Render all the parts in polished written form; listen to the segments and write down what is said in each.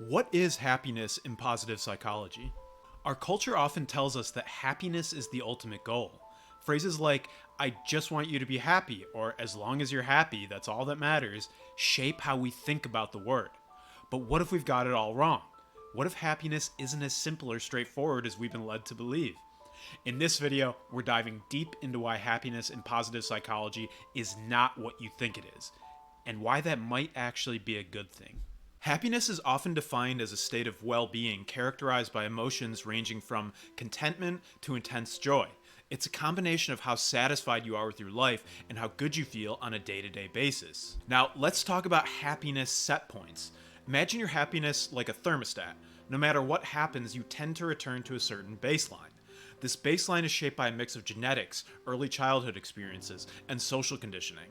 What is happiness in positive psychology? Our culture often tells us that happiness is the ultimate goal. Phrases like, I just want you to be happy, or as long as you're happy, that's all that matters, shape how we think about the word. But what if we've got it all wrong? What if happiness isn't as simple or straightforward as we've been led to believe? In this video, we're diving deep into why happiness in positive psychology is not what you think it is, and why that might actually be a good thing. Happiness is often defined as a state of well-being characterized by emotions ranging from contentment to intense joy. It's a combination of how satisfied you are with your life and how good you feel on a day-to-day basis. Now, let's talk about happiness set points. Imagine your happiness like a thermostat. No matter what happens, you tend to return to a certain baseline. This baseline is shaped by a mix of genetics, early childhood experiences, and social conditioning.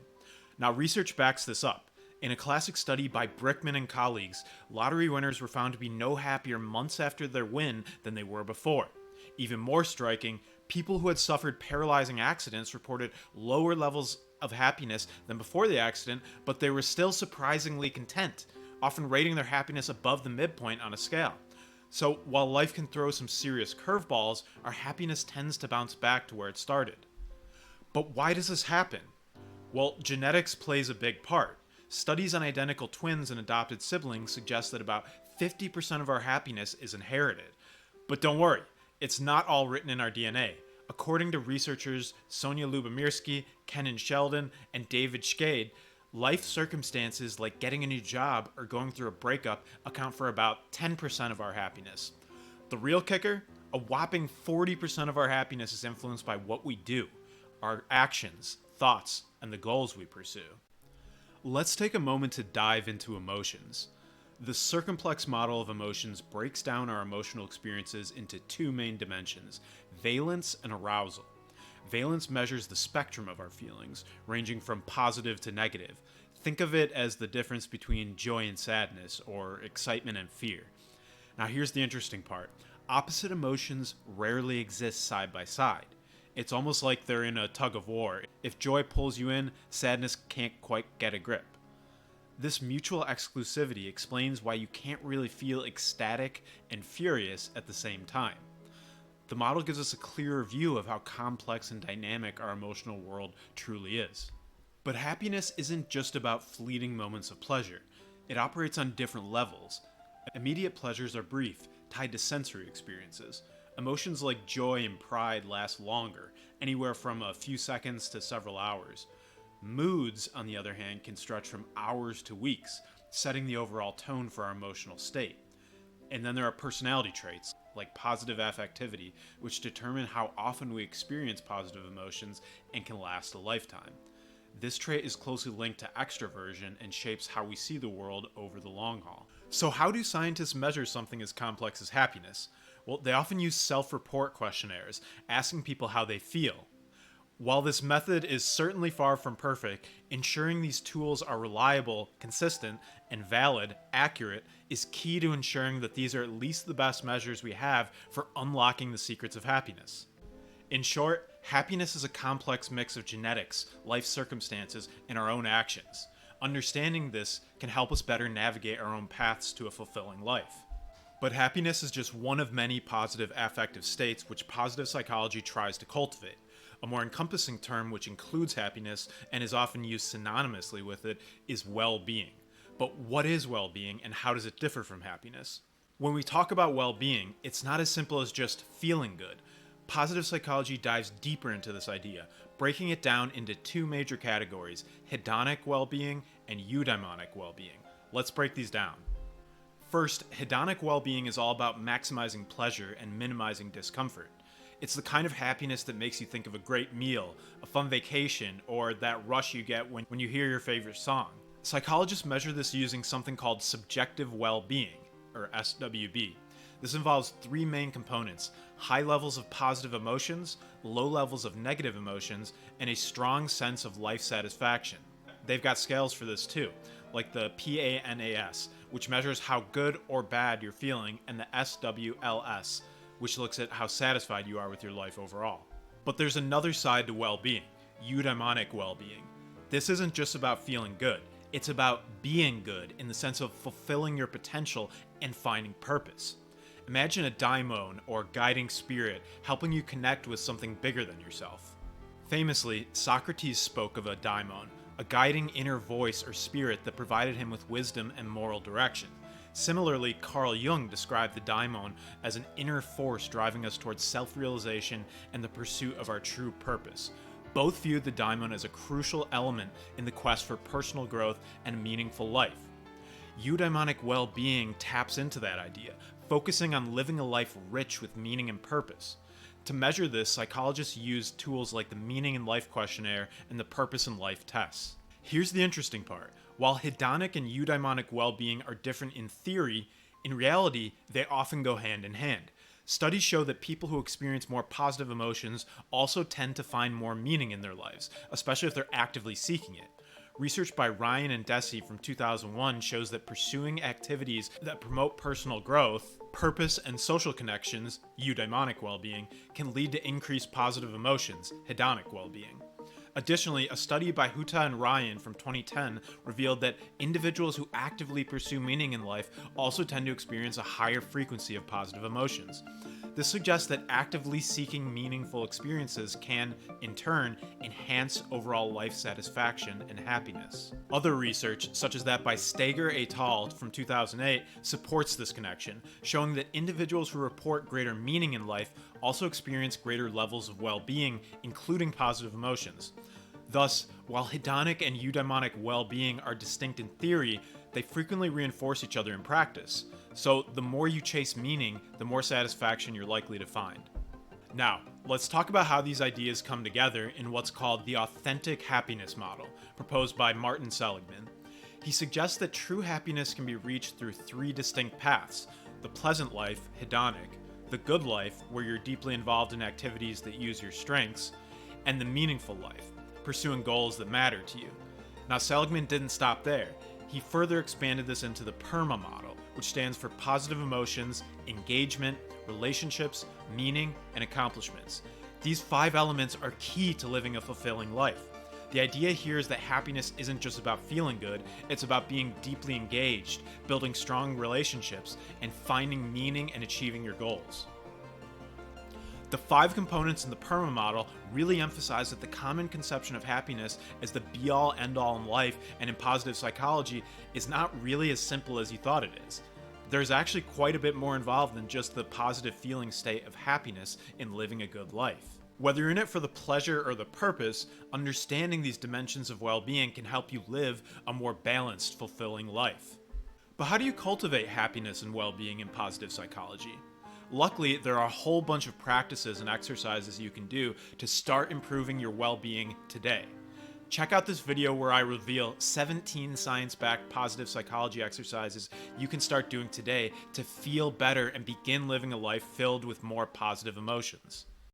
Now, research backs this up. In a classic study by Brickman and colleagues, lottery winners were found to be no happier months after their win than they were before. Even more striking, people who had suffered paralyzing accidents reported lower levels of happiness than before the accident, but they were still surprisingly content, often rating their happiness above the midpoint on a scale. So while life can throw some serious curveballs, our happiness tends to bounce back to where it started. But why does this happen? Well, genetics plays a big part. Studies on identical twins and adopted siblings suggest that about 50% of our happiness is inherited. But don't worry, it's not all written in our DNA. According to researchers Sonia Lubomirsky, Kenan Sheldon, and David Schade, life circumstances like getting a new job or going through a breakup account for about 10% of our happiness. The real kicker? A whopping 40% of our happiness is influenced by what we do, our actions, thoughts, and the goals we pursue. Let's take a moment to dive into emotions. The circumplex model of emotions breaks down our emotional experiences into two main dimensions: valence and arousal. Valence measures the spectrum of our feelings, ranging from positive to negative. Think of it as the difference between joy and sadness, or excitement and fear. Now here's the interesting part. Opposite emotions rarely exist side by side. It's almost like they're in a tug of war. If joy pulls you in, sadness can't quite get a grip. This mutual exclusivity explains why you can't really feel ecstatic and furious at the same time. The model gives us a clearer view of how complex and dynamic our emotional world truly is. But happiness isn't just about fleeting moments of pleasure. It operates on different levels. Immediate pleasures are brief, tied to sensory experiences. Emotions like joy and pride last longer, anywhere from a few seconds to several hours. Moods, on the other hand, can stretch from hours to weeks, setting the overall tone for our emotional state. And then there are personality traits, like positive affectivity, which determine how often we experience positive emotions and can last a lifetime. This trait is closely linked to extroversion and shapes how we see the world over the long haul. So how do scientists measure something as complex as happiness? Well, they often use self-report questionnaires, asking people how they feel. While this method is certainly far from perfect, ensuring these tools are reliable, consistent, and valid, accurate, is key to ensuring that these are at least the best measures we have for unlocking the secrets of happiness. In short, happiness is a complex mix of genetics, life circumstances, and our own actions. Understanding this can help us better navigate our own paths to a fulfilling life. But happiness is just one of many positive affective states which positive psychology tries to cultivate. A more encompassing term which includes happiness and is often used synonymously with it is well-being. But what is well-being and how does it differ from happiness? When we talk about well-being, it's not as simple as just feeling good. Positive psychology dives deeper into this idea, breaking it down into two major categories: hedonic well-being and eudaimonic well-being. Let's break these down. First, hedonic well-being is all about maximizing pleasure and minimizing discomfort. It's the kind of happiness that makes you think of a great meal, a fun vacation, or that rush you get when you hear your favorite song. Psychologists measure this using something called subjective well-being, or SWB. This involves three main components: high levels of positive emotions, low levels of negative emotions, and a strong sense of life satisfaction. They've got scales for this too, like the PANAS, which measures how good or bad you're feeling, and the SWLS, which looks at how satisfied you are with your life overall. But there's another side to well-being: eudaimonic well-being. This isn't just about feeling good. It's about being good in the sense of fulfilling your potential and finding purpose. Imagine a daimon or guiding spirit helping you connect with something bigger than yourself. Famously, Socrates spoke of a daimon, a guiding inner voice or spirit that provided him with wisdom and moral direction. Similarly, Carl Jung described the daimon as an inner force driving us towards self-realization and the pursuit of our true purpose. Both viewed the daimon as a crucial element in the quest for personal growth and a meaningful life. Eudaimonic well-being taps into that idea, focusing on living a life rich with meaning and purpose. To measure this, psychologists use tools like the Meaning in Life questionnaire and the Purpose in Life tests. Here's the interesting part. While hedonic and eudaimonic well-being are different in theory, in reality, they often go hand in hand. Studies show that people who experience more positive emotions also tend to find more meaning in their lives, especially if they're actively seeking it. Research by Ryan and Deci from 2001 shows that pursuing activities that promote personal growth, purpose, and social connections, eudaimonic well-being, can lead to increased positive emotions, hedonic well-being. Additionally, a study by Huta and Ryan from 2010 revealed that individuals who actively pursue meaning in life also tend to experience a higher frequency of positive emotions. This suggests that actively seeking meaningful experiences can, in turn, enhance overall life satisfaction and happiness. Other research, such as that by Steger et al. From 2008, supports this connection, showing that individuals who report greater meaning in life also experience greater levels of well-being, including positive emotions. Thus, while hedonic and eudaimonic well-being are distinct in theory, they frequently reinforce each other in practice. So, the more you chase meaning, the more satisfaction you're likely to find. Now, let's talk about how these ideas come together in what's called the authentic happiness model, proposed by Martin Seligman. He suggests that true happiness can be reached through three distinct paths: the pleasant life, hedonic; the good life, where you're deeply involved in activities that use your strengths; and the meaningful life, pursuing goals that matter to you. Now, Seligman didn't stop there. He further expanded this into the PERMA model, which stands for positive emotions, engagement, relationships, meaning, and accomplishments. These 5 elements are key to living a fulfilling life. The idea here is that happiness isn't just about feeling good, it's about being deeply engaged, building strong relationships, and finding meaning and achieving your goals. The 5 components in the PERMA model really emphasize that the common conception of happiness as the be-all, end-all in life and in positive psychology is not really as simple as you thought it is. There's actually quite a bit more involved than just the positive feeling state of happiness in living a good life. Whether you're in it for the pleasure or the purpose, understanding these dimensions of well-being can help you live a more balanced, fulfilling life. But how do you cultivate happiness and well-being in positive psychology? Luckily, there are a whole bunch of practices and exercises you can do to start improving your well-being today. Check out this video where I reveal 17 science-backed positive psychology exercises you can start doing today to feel better and begin living a life filled with more positive emotions.